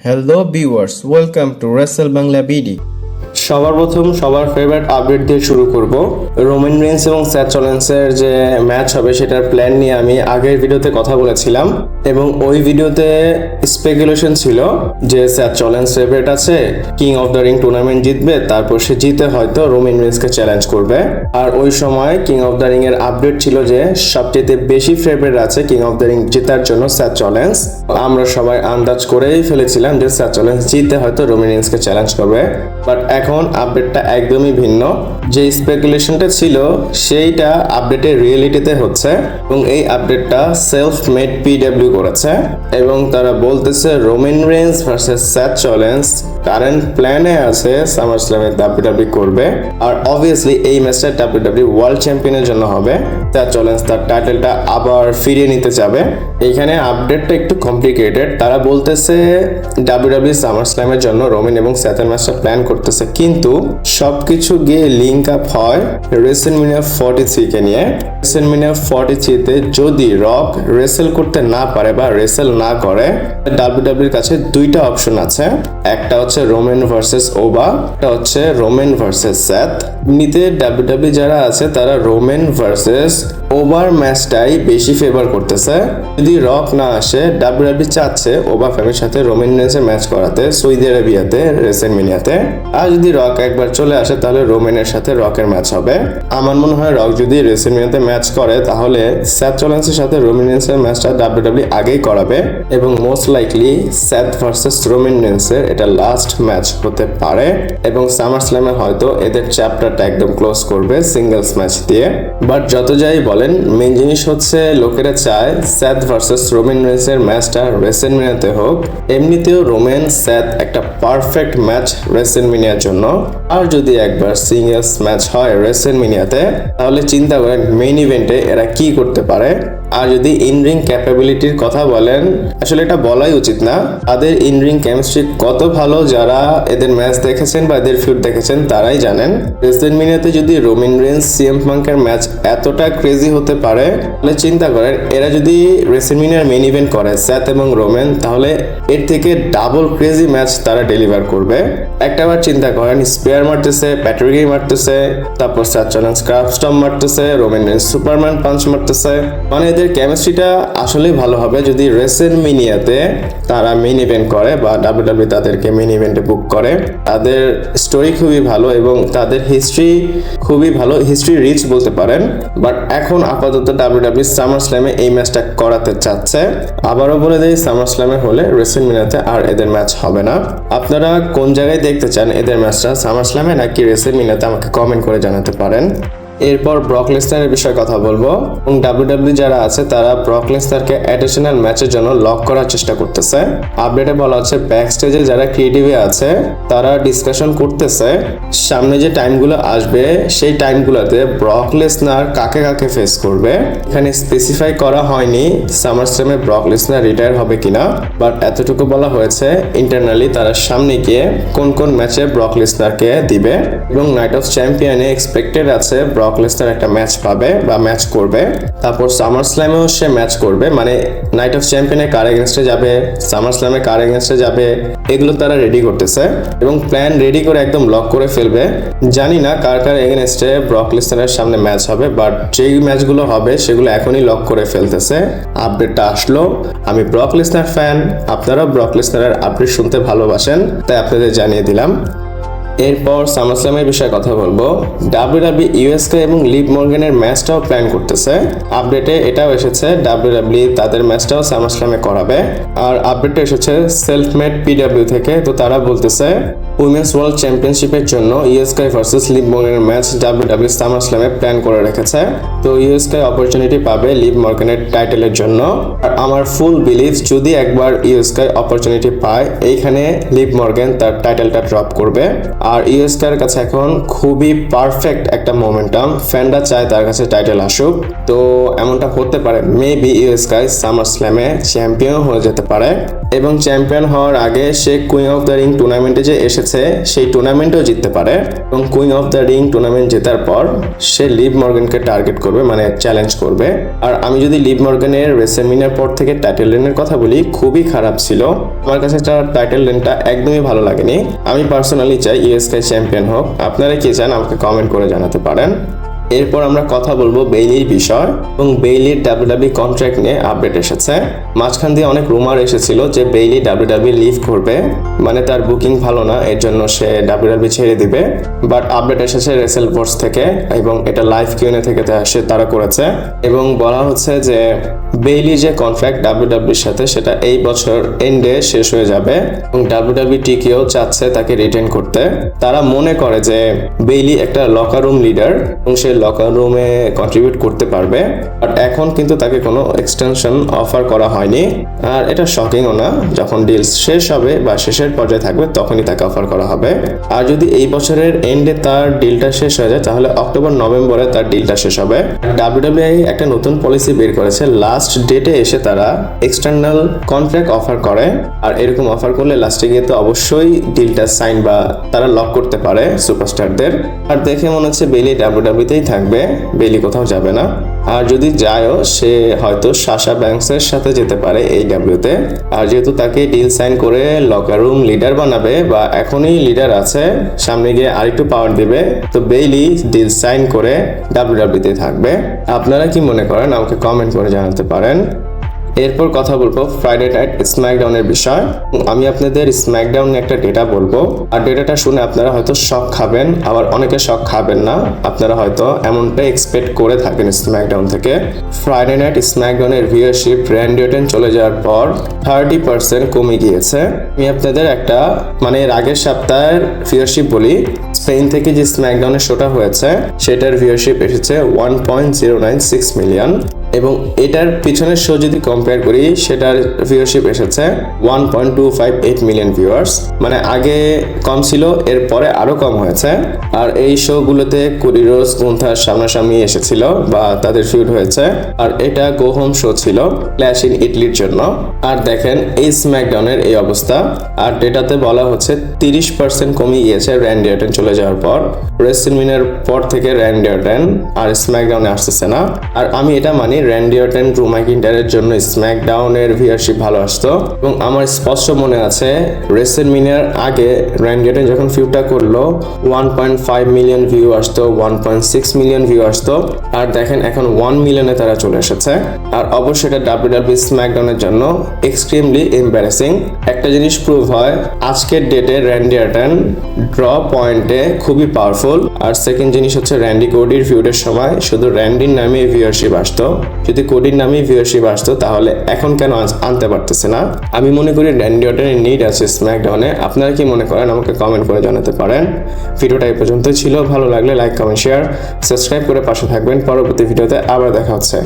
Hello viewers, welcome to Wrestle Bangla BD. সবার প্রথম সবার ফেভারিট আপডেট দিয়ে শুরু করব। রোমান রেইন্স এবং স্যাথ রলিন্সের যে ম্যাচ হবে সেটার প্ল্যান নিয়ে আমি আগের ভিডিওতে কথা বলেছিলাম এবং ওই ভিডিওতে স্পেকুলেশন ছিল যে স্যাথ রলিন্স ফেভারিট আছে, king of the ring tournament জিতবে, তারপর সে জিতে হয়তো রোমান রেইন্সকে চ্যালেঞ্জ করবে। আর ওই সময় কিং অফ দ্য রিং এর আপডেট ছিল যে সবচেয়ে বেশি ফেভারিট আছে কিং অফ দ্য রিং জেতার জন্য স্যাথ রলিন্স। আমরা সবাই আন্দাজ করেই ফেলেছিলাম যে স্যাথ রলিন্স জিতে হয়তো রোমান রেইন্সকে চ্যালেঞ্জ করবে, বাট এখন আপডেটটা একদমই ভিন্ন। যে স্পেকুলেশনটা ছিল সেইটা আপডেটের রিয়েলিটিতে হচ্ছে এবং এই আপডেটটা সেলফ মেড পিডব্লিউ করেছে এবং তারা বলতেছে Roman Reigns versus Seth Rollins current প্ল্যানে আছে সামারস্ল্যামে ডাব্লিউডাব্লিউ করবে। আর অবভিয়াসলি এই ম্যাচটা ডাব্লিউডাব্লিউ ওয়ার্ল্ড চ্যাম্পিয়নের জন্য হবে। স্যাথ রলিন্স তার টাইটেলটা আবার ফিরিয়ে নিতে যাবে। এইখানে আপডেটটা একটু কমপ্লিকেটেড। তারা বলতেছে ডাব্লিউডাব্লিউ সামারস্ল্যামের জন্য রোমান এবং স্যাথের ম্যাচটা প্ল্যান করতেছে, কিন্তু সবকিছু গিয়ে লিঙ্ক আপ হয় রেসেলমেনিয়া 43 কে নিয়ে। রেসেলমেনিয়া 43 তে যদি রক রেসেল করতে না পারে বা রেসেল না করে, ডাব্লিউডাব্লিউর কাছে দুইটা অপশন আছে। একটা হচ্ছে রোমান ভার্সেস ওবা, একটা হচ্ছে রোমান ভার্সেস স্যাথ। নিতে ডাব্লিউডাব্লিউ যারা আছে তারা রোমান ভার্সেস ওভার ম্যাচটাই বেশি ফেভার করতেছে। যদি রক না আসে, ডাব্লিউডাব্লিউ চাচ্ছে ওবা ফ্যামিলির সাথে রোমান রেইন্সের ম্যাচ করাতে সৌদি আরবিয়াতে রেসেলমেনিয়াতে। আর যদি রক একবার চলে আসে তাহলে রোমানের সাথে রকের ম্যাচ হবে। আমার মনে হয় রক যদি রেসেলমেনিয়াতে ম্যাচ করে তাহলে স্যাথ রলিন্সের সাথে রোমান রেইন্সের ম্যাচটা ডাব্লিউডাব্লিউ আগেই করাবে এবং মোস্ট লাইকলি স্যাথ ভার্সেস রোমান রেইন্সের এটা লাস্ট ম্যাচ হতে পারে এবং সামারস্ল্যামে হয়তো এদের চ্যাপ্টারটা একদম ক্লোজ করবে সিঙ্গেলস ম্যাচ দিয়ে। বাট যত যাই বলেন, মেইন জিনিস হচ্ছে লোকেরা চায় স্যাথ ভার্সেস রোমান রেইন্সের ম্যাচটা রেসেলমেনিয়াতে হোক। এমনিতেও রোমান স্যাথ একটা পারফেক্ট ম্যাচ রেসেলমেনিয়ার জন্য। আর যদি একবার সিঙ্গেলস ম্যাচ হয় রেসেলমেনিয়াতে তাহলে চিন্তা করেন মেইন ইভেন্টে এরা কি করতে পারে। আর যদি ইন রিং ক্যাপাবিলিটির কথা বলেন, আসলে এটা বলাই উচিত না। তাদের ইন রিং কেমিস্ট্রি কত ভালো যারা এদের ম্যাচ দেখেছেন বা এদের ফিউড দেখেছেন তারাই জানেন। রেসেলমেনিয়াতে যদি রোমান রেইন্স সিএম পাঙ্কের ম্যাচ এতটা ক্রেজি হতে পারে তাহলে চিন্তা করেন এরা যদি রেসেলমেনিয়ার মেইন ইভেন্ট করে স্যাথ এবং রোমান, তাহলে এর থেকে ডাবল ক্রেজি ম্যাচ তারা ডেলিভার করবে। একটাবার চিন্তা করেন, স্পেয়ার মারতেছে, প্যাট্রিক মারতেছে, তারপর স্যাথ রলিন্স ক্রাফ স্টম্প মারতেছে, রোমান রেইন্স সুপারম্যান পাঞ্চ মারতেছে। মানে এদের কেমিস্ট্রিটা আসলেই ভালো হবে যদি রেসেলমেনিয়াতে তারা মেইন ইভেন্ট করে বা ডাব্লিউডাব্লিউ তাদেরকে মেইন ইভেন্টে বুক করে। তাদের স্টোরি খুবই ভালো এবং তাদের হিস্ট্রি খুবই ভালো, হিস্ট্রি রিচ বলতে পারেন। বাট এখন আপাতত ডাব্লিউডাব্লিউ সামারস্ল্যামে এই ম্যাচটা করাতে চাচ্ছে। আবারও বলে দেই, সামারস্ল্যামে হলে রেসেলমেনিয়াতে আর এদের ম্যাচ হবে না। আপনারা কোন জায়গায় দেখতে চান এদের ম্যাচটা, সামারস্ল্যামে নাকি রেসেলমেনিয়াতে, আমাকে কমেন্ট করে জানাতে পারেন। এরপর ব্রক লেসনারের বিষয়ে কথা বলবো এবং ডাব্লিউডাব্লিউ যারা আছে তারা ব্রক লেসনারকে অ্যাডিশনাল ম্যাচের জন্য লক করার চেষ্টা করতেছে। আপডেটে বলা হচ্ছে ব্যাক স্টেজে যারা ক্রিয়েটিভে আছে তারা ডিসকাশন করতেছে সামনে যে টাইমগুলো আসবে সেই টাইমগুলোতে ব্রক লেসনার কাকে কাকে ফেস করবে। এখানে স্পেসিফাই করা হয়নি সামারস্ল্যামে ব্রক লেসনার রিটায়ার হবে কিনা, বাট এতটুকু বলা হয়েছে ইন্টারনালি তারা সামনে গিয়ে কোন কোন ম্যাচে ব্রক লেসনারকে দিবে এবং নাইট অফ চ্যাম্পিয়নে এক্সপেক্টেড আছে ব্রক লেসনার একটা ম্যাচ পাবে বা ম্যাচ করবে। তারপর সামারস্ল্যামেও সে ম্যাচ করবে, মানে নাইট অফ চ্যাম্পিয়নে কার এগেনস্টে যাবে, সামারস্ল্যামে কার এগেনস্টে যাবে, এগুলো তারা রেডি করতেছে এবং প্ল্যান রেডি করে একদম লক করে ফেলবে। জানি না কার কার এগেনস্টে ব্রক লেসনারের সামনে ম্যাচ হবে, বাট যেই ম্যাচগুলো হবে সেগুলো এখনই লক করে ফেলতেছে। আপডেটটা আসলো, আমি ব্রক লেসনার ফ্যান, আপনারাও ব্রক লেসনারের আপডেট শুনতে ভালোবাসেন তাই আপনাদের জানিয়ে দিলাম। এরপর সামারস্ল্যামের বিষয়ে কথা বলবো। ডাব্লিউডাব্লিউ ইউএসকে এবং লিভ মর্গানের ম্যাচটাও প্ল্যান করতেছে। আপডেটে এটাও এসেছে ডাব্লিউডাব্লিউ তাদের ম্যাচটাও সামারস্ল্যামে করাবে। আর আপডেটে এসেছে সেলফ মেড পিডব্লিউ থেকে, তো তারা বলতেছে উইমেন্স ওয়ার্ল্ড চ্যাম্পিয়নশিপের জন্য ইউএসকে ভার্সেস লিভ মর্গানের ম্যাচ ডাব্লিউডাব্লিউ সামারস্ল্যামে প্ল্যান করে রেখেছে। তো ইউএসকে অপরচুনিটি পাবে লিভ মর্গানের টাইটেলের জন্য। আর আমার ফুল বিলিভ যদি একবার ইউএসকে অপরচুনিটি পায় এইখানে লিভ মর্গান তার টাইটেলটা ড্রপ করবে। আর ইউএসকার কাছে এখন খুবই পারফেক্ট একটা মোমেন্টাম, ফ্যানরা চায় তার কাছে টাইটেল আসুক। তো এমনটা হতে পারে, মেবি ইউএসকাই সামার স্ল্যামে চ্যাম্পিয়ন হয়ে যেতে পারে, এবং চ্যাম্পিয়ন হওয়ার আগে সে কুইন অফ দ্য রিং টুর্নামেন্টে যে এসেছে সেই টুর্নামেন্টেও জিততে পারে, এবং queen of the ring tournament জেতার পর সে লিভ মর্গানকে টার্গেট করবে, মানে চ্যালেঞ্জ করবে। আর আমি যদি লিভ মর্গানের রেসেলমিনার পর থেকে টাইটেল রেনের কথা বলি, খুবই খারাপ ছিল। আমার কাছে তার টাইটেল রেনটা একদমই ভালো লাগেনি। আমি পার্সোনালি চাই ইউএসকে চ্যাম্পিয়ন হোক। আপনারা কি চান আমাকে কমেন্ট করে জানাতে পারেন। এরপর আমরা কথা বলবো বেইলির বিষয়, এবং বেইলির ডাব্লিউডাব্লিউ কন্ট্রাক্ট নিয়ে আপডেট এসেছে। মাঝখান দিয়ে অনেক রুমার এসেছিল যে বেইলি ডাব্লিউডাব্লিউ লিভ করবে, মানে তার বুকিং ভালো না, এর জন্য সে ডাব্লিউডাব্লিউ ছেড়ে দিবে। বাট আপডেট এসেছে রেসেলফোর্স থেকে, এবং এটা লাইভ কিউএনএ থেকে তারা করেছে, এবং বলা হচ্ছে যে বেইলি যে কন্ট্রাক্ট ডাব্লিউডাব্লিউর সাথে সেটা এই বছর এন্ডে শেষ হয়ে যাবে, এবং ডাব্লিউডাব্লিউ টিকেও চাচ্ছে তাকে রিটেন করতে। তারা মনে করে যে বেইলি একটা লকার রুম লিডার, এবং সে লকার রুমে কন্ট্রিবিউট করতে পারবে। বাট এখন কিন্তু তাকে কোনো এক্সটেনশন অফার করা হয়নি, আর এটা শকিংও না। যখন ডিল শেষ হবে বা শেষের পর্যায়ে থাকবে তখনই তাকে অফার করা হবে। আর যদি এই বছরের এন্ডে তার ডিলটা শেষ হয়ে যায়, তাহলে অক্টোবর নভেম্বরে তার ডিলটা শেষ হবে। ডাব্লিউডাব্লিউ একটা নতুন পলিসি বের করেছে, লাস্ট ডেটে এসে তারা এক্সটার্নাল কন্ট্রাক্ট অফার করে, আর এরকম অফার করলে লাস্টে গিয়ে তো অবশ্যই ডিলটা সাইন বা তারা লক করতে পারে সুপারস্টারদের। আর দেখে মনে হচ্ছে বেইলি ডাব্লিউডাব্লিউতেই থাকবে, বেইলি কোথাও যাবে না। আর যদি যায়ও, সে হয়তো সাশা ব্যাংকসের সাথে যেতে পারে এই ডাব্লিউতে। আর যেহেতু তাকে ডিল সাইন করে লকার রুম লিডার বানাবে, বা এখনই লিডার আছে, সামনে গিয়ে আরেকটু পাওয়ার দিবে, তো বেইলি ডিল সাইন করে ডাব্লিউডাব্লিউতে থাকবে। আপনারা কি মনে করেন আমাকে কমেন্ট করে জানাতে পারেন। এরপর কথা বলবো ফ্রাইডে নাইট স্ম্যাকডাউনের বিষয়। আমি আপনাদের স্ম্যাকডাউন নিয়ে একটা ডেটা বলবো, আর ডেটাটা শুনে আপনারা হয়তো শক খাবেন, আবার অনেকে শক খাবেন না। আপনারা হয়তো এমনটাই এক্সপেক্ট করে থাকেন স্ম্যাকডাউন থেকে। ফ্রাইডে নাইট স্ম্যাকডাউনের ভিউয়ারশিপ র্যান্ডি অর্টন চলে যাওয়ার পর 30% কমে গিয়েছে। আমি আপনাদের একটা মানে এর আগের সপ্তাহের ভিউয়ারশিপ বলি। স্পেন থেকে যে স্ম্যাকডাউনের শোটা হয়েছে সেটার ভিউয়ারশিপ এসেছে 1.096 মিলিয়ন, এবং এটার পিছনের শো যদি কম্পেয়ার করি সেটার ভিউয়ারশিপ এসেছে 1.258 মিলিয়ন ভিউয়ার্স। মানে আগে কম ছিল, এরপরে আরো কম হয়েছে। আর এই শোগুলোতে কোডি রোজ গুন্থার সামনাসামনি এসেছিল বা তাদের ফিউড হয়েছে, আর এটা গো হোম শো ছিল ক্ল্যাশ ইন ইটলির জন্য। আর দেখেন এই স্ম্যাকডাউনের এই অবস্থা। আর ডেটাতে বলা হচ্ছে 30% কমে গিয়েছে র্যান্ডি অর্টন চলে যাওয়ার পর। রেসলমিনার পর থেকে র্যান্ডি অর্টন আর স্ম্যাকডাউনে আসতেছে না। আর আমি এটা মানি, র্যান্ডি অর্টন ড্রু ম্যাকইন্টায়ারের জন্য স্ম্যাকডাউনের ভিউয়ারশিপ ভালো আসতো, এবং আমার স্পষ্ট মনে আছে রেসলমিনার আগে র্যান্ডি অর্টন যখন ফিউডটা করলো 1.5 মিলিয়ন ভিউ আসতো, 1.6 মিলিয়ন ভিউ আসতো। আর দেখেন এখন 1 মিলিয়নে তারা চলে এসেছে। আর অবশ্যই এটা ডাব্লিউডাব্লিউ স্ম্যাকডাউনের জন্য এক্সট্রিমলি এম্বারেসিং। একটা জিনিস প্রুভ হয়, আজকের ডেটে র্যান্ডি অর্টন ড্র পয়েন্টে খুবই পাওয়ারফুল। আর সেকেন্ড জিনিস হচ্ছে র্যান্ডি কোডির ফিউডের সময় শুধু র্যান্ডির নামে ভিউয়ারশিপ আসতো। যদি কোডির নামে ভিউয়ারশিপ আসতো তাহলে এখন কেন আনতে পারতেছে না? আমি মনে করি র্যান্ডি অর্টনের নিড আছে স্ম্যাকডাউনে। আপনারা কি মনে করেন আমাকে কমেন্ট করে জানাতে পারেন। ভিডিওটা এই পর্যন্ত ছিল, ভালো লাগলে লাইক কমেন্ট শেয়ার সাবস্ক্রাইব করে পাশে থাকবেন। পরবর্তী ভিডিওতে আবার দেখা হচ্ছে।